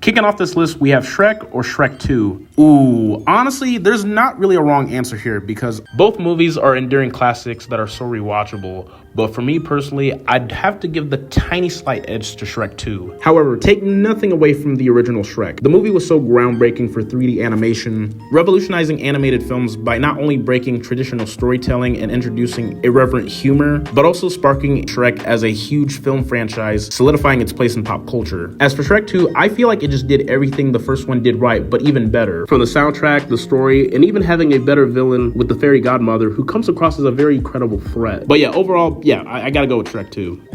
Kicking off this list, we have Shrek or Shrek 2. Ooh, honestly, there's not really a wrong answer here because both movies are enduring classics that are so rewatchable. But for me personally, I'd have to give the tiny slight edge to Shrek 2. However, take nothing away from the original Shrek. The movie was so groundbreaking for 3D animation, revolutionizing animated films by not only breaking traditional storytelling and introducing irreverent humor, but also sparking Shrek as a huge film franchise, solidifying its place in pop culture. As for Shrek 2, I feel like it just did everything the first one did right, but even better. From the soundtrack, the story, and even having a better villain with the fairy godmother who comes across as a very credible threat. But yeah, overall, I gotta go with Shrek 2.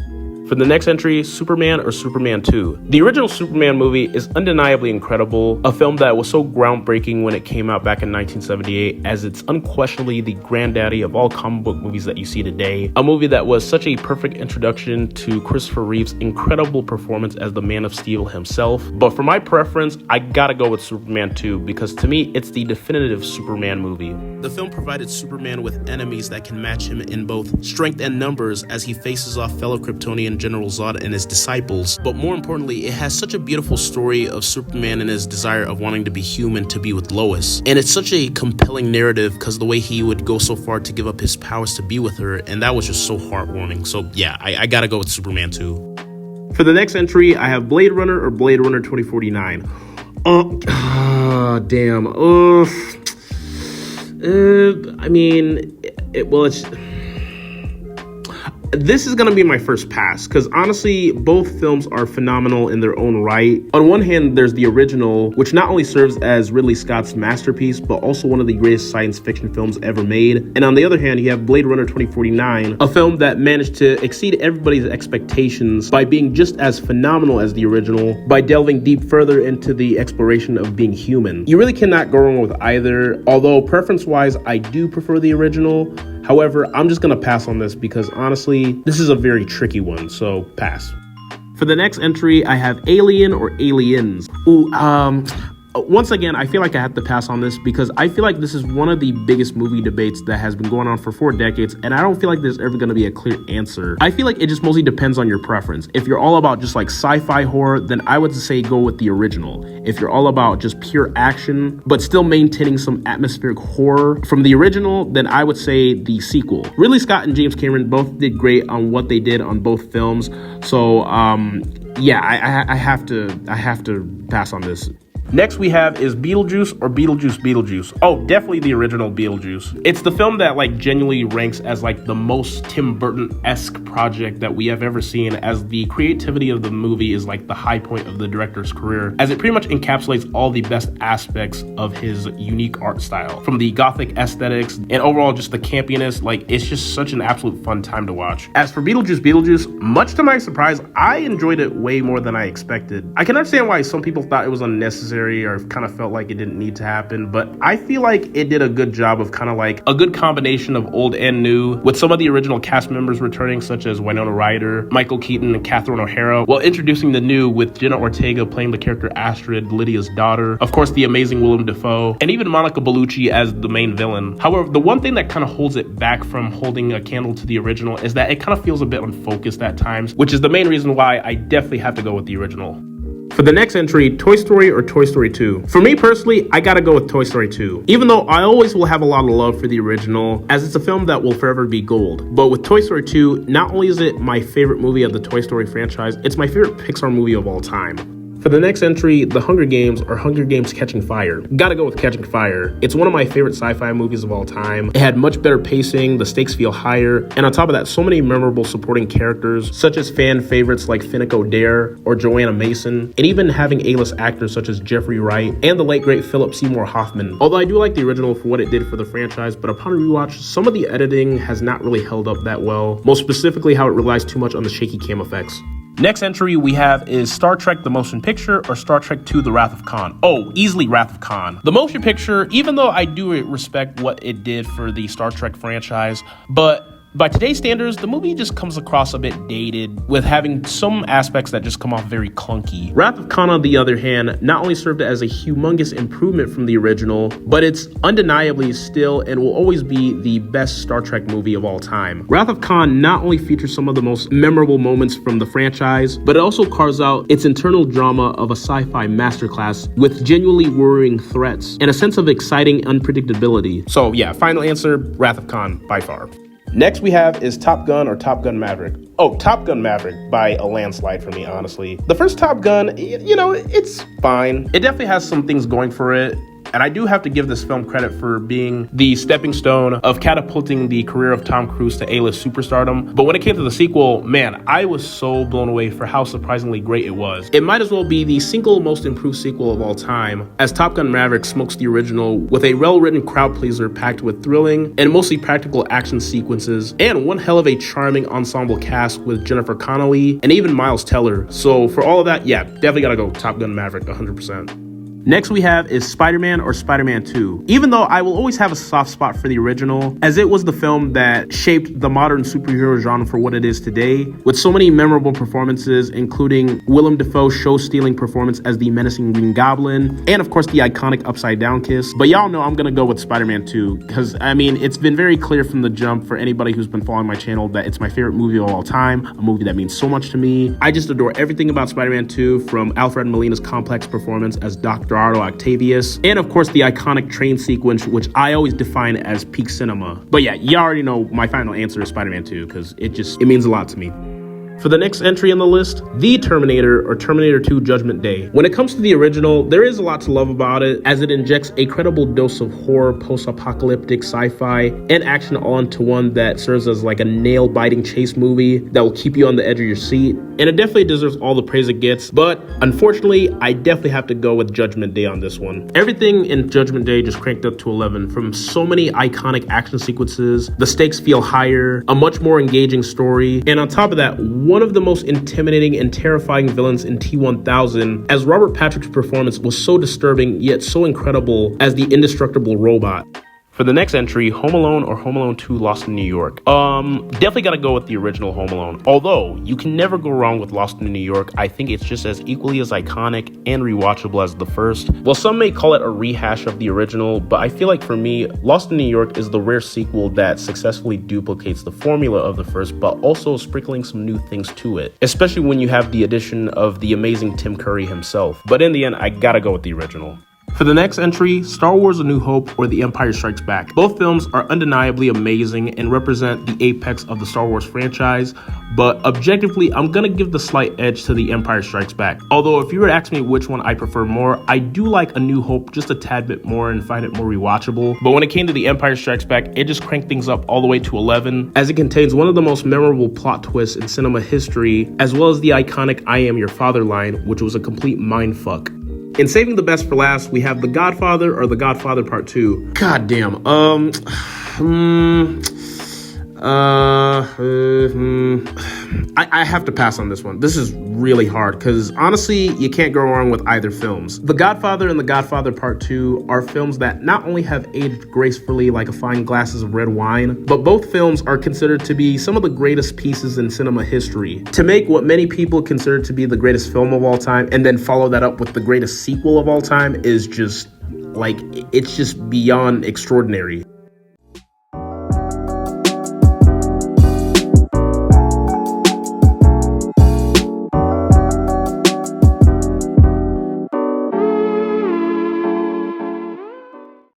For the next entry, Superman or Superman 2. The original Superman movie is undeniably incredible, a film that was so groundbreaking when it came out back in 1978, as it's unquestionably the granddaddy of all comic book movies that you see today. A movie that was such a perfect introduction to Christopher Reeve's incredible performance as the Man of Steel himself. But for my preference, I gotta go with Superman 2 because to me, it's the definitive Superman movie. The film provided Superman with enemies that can match him in both strength and numbers as he faces off fellow Kryptonian General Zod and his disciples, but more importantly, it has such a beautiful story of Superman and his desire of wanting to be human to be with Lois. And it's such a compelling narrative because the way he would go so far to give up his powers to be with her, and that was just so heartwarming. So yeah, I gotta go with Superman 2. For the next entry, I have Blade Runner or Blade Runner 2049. Damn. This is going to be my first pass because honestly, both films are phenomenal in their own right. On one hand, there's the original, which not only serves as Ridley Scott's masterpiece, but also one of the greatest science fiction films ever made. And on the other hand, you have Blade Runner 2049, a film that managed to exceed everybody's expectations by being just as phenomenal as the original, by delving deep further into the exploration of being human. You really cannot go wrong with either, although preference-wise, I do prefer the original. However, I'm just gonna pass on this because honestly, this is a very tricky one, so pass. For the next entry, I have Alien or Aliens. Once again, I feel like I have to pass on this because I feel like this is one of the biggest movie debates that has been going on for 4 decades, and I don't feel like there's ever going to be a clear answer. I feel like it just mostly depends on your preference. If you're all about just like sci-fi horror, then I would say go with the original. If you're all about just pure action, but still maintaining some atmospheric horror from the original, then I would say the sequel. Ridley Scott and James Cameron both did great on what they did on both films, so yeah, I have to pass on this. Next we have is Beetlejuice or Beetlejuice. Oh, definitely the original Beetlejuice. It's the film that like genuinely ranks as like the most Tim Burton-esque project that we have ever seen, as the creativity of the movie is like the high point of the director's career, as it pretty much encapsulates all the best aspects of his unique art style. From the gothic aesthetics and overall just the campiness, like it's just such an absolute fun time to watch. As for Beetlejuice, much to my surprise, I enjoyed it way more than I expected. I can understand why some people thought it was unnecessary or kind of felt like it didn't need to happen, but I feel like it did a good job of kind of like a good combination of old and new, with some of the original cast members returning, such as Winona Ryder, Michael Keaton, and Catherine O'Hara, while introducing the new with Jenna Ortega playing the character Astrid, Lydia's daughter, of course the amazing Willem Dafoe, and even Monica Bellucci as the main villain. However, the one thing that kind of holds it back from holding a candle to the original is that it kind of feels a bit unfocused at times, which is the main reason why I definitely have to go with the original. For the next entry, Toy Story or Toy Story 2. For me personally, I gotta go with Toy Story 2. Even though I always will have a lot of love for the original, as it's a film that will forever be gold. But with Toy Story 2, not only is it my favorite movie of the Toy Story franchise, it's my favorite Pixar movie of all time. For the next entry, The Hunger Games or Hunger Games Catching Fire. Gotta go with Catching Fire. It's one of my favorite sci-fi movies of all time. It had much better pacing, the stakes feel higher, and on top of that, so many memorable supporting characters, such as fan favorites like Finnick Odair or Joanna Mason, and even having A-list actors such as Jeffrey Wright and the late great Philip Seymour Hoffman. Although I do like the original for what it did for the franchise, but upon rewatch, some of the editing has not really held up that well, most specifically how it relies too much on the shaky cam effects. Next entry we have is Star Trek The Motion Picture or Star Trek II The Wrath of Khan. Oh, easily Wrath of Khan. The motion picture, even though I do respect what it did for the Star Trek franchise, but By today's standards, the movie just comes across a bit dated, with having some aspects that just come off very clunky. Wrath of Khan, on the other hand, not only served as a humongous improvement from the original, but it's undeniably still and will always be the best Star Trek movie of all time. Wrath of Khan not only features some of the most memorable moments from the franchise, but it also carves out its internal drama of a sci-fi masterclass with genuinely worrying threats and a sense of exciting unpredictability. So yeah, final answer, Wrath of Khan by far. Next we have is Top Gun or Top Gun Maverick. Oh, Top Gun Maverick by a landslide for me, honestly. The first Top Gun, you know, it's fine. It definitely has some things going for it. And I do have to give this film credit for being the stepping stone of catapulting the career of Tom Cruise to A-list superstardom. But when it came to the sequel, man, I was so blown away for how surprisingly great it was. It might as well be the single most improved sequel of all time, as Top Gun Maverick smokes the original with a well-written crowd pleaser packed with thrilling and mostly practical action sequences, and one hell of a charming ensemble cast with Jennifer Connelly and even Miles Teller. So for all of that, yeah, definitely gotta go Top Gun Maverick 100%. Next we have is Spider-Man or Spider-Man 2. Even though I will always have a soft spot for the original, as it was the film that shaped the modern superhero genre for what it is today, with so many memorable performances, including Willem Dafoe's show-stealing performance as the menacing Green Goblin, and of course the iconic upside-down kiss. But y'all know I'm gonna go with Spider-Man 2, because I mean, it's been very clear from the jump for anybody who's been following my channel that it's my favorite movie of all time, a movie that means so much to me. I just adore everything about Spider-Man 2, from Alfred Molina's complex performance as Dr. Otto Octavius, and of course the iconic train sequence, which I always define as peak cinema. But yeah, you already know my final answer is Spider-Man 2, because it means a lot to me. For the next entry on the list, The Terminator or Terminator 2 Judgment Day. When it comes to the original, there is a lot to love about it, as it injects a credible dose of horror, post-apocalyptic sci-fi, and action all into one that serves as like a nail-biting chase movie that will keep you on the edge of your seat. And it definitely deserves all the praise it gets, but unfortunately, I definitely have to go with Judgment Day on this one. Everything in Judgment Day just cranked up to 11, from so many iconic action sequences, the stakes feel higher, a much more engaging story, and on top of that, one of the most intimidating and terrifying villains in T-1000, as Robert Patrick's performance was so disturbing yet so incredible as the indestructible robot. For the next entry, Home Alone or Home Alone 2 Lost in New York. Definitely gotta go with the original Home Alone. Although, you can never go wrong with Lost in New York. I think it's just as equally as iconic and rewatchable as the first. Well, some may call it a rehash of the original, but I feel like for me, Lost in New York is the rare sequel that successfully duplicates the formula of the first, but also sprinkling some new things to it. Especially when you have the addition of the amazing Tim Curry himself. But in the end, I gotta go with the original. For the next entry, Star Wars A New Hope or The Empire Strikes Back. Both films are undeniably amazing and represent the apex of the Star Wars franchise, but objectively, I'm gonna give the slight edge to The Empire Strikes Back. Although if you were to ask me which one I prefer more, I do like A New Hope just a tad bit more and find it more rewatchable. But when it came to The Empire Strikes Back, it just cranked things up all the way to 11, as it contains one of the most memorable plot twists in cinema history, as well as the iconic "I am your father" line, which was a complete mindfuck. In saving the best for last, we have The Godfather or The Godfather Part 2. God damn. I have to pass on this one. This is really hard because honestly, you can't go wrong with either films. The Godfather and The Godfather Part 2 are films that not only have aged gracefully like a fine glasses of red wine, but both films are considered to be some of the greatest pieces in cinema history. To make what many people consider to be the greatest film of all time and then follow that up with the greatest sequel of all time is just, like, it's just beyond extraordinary.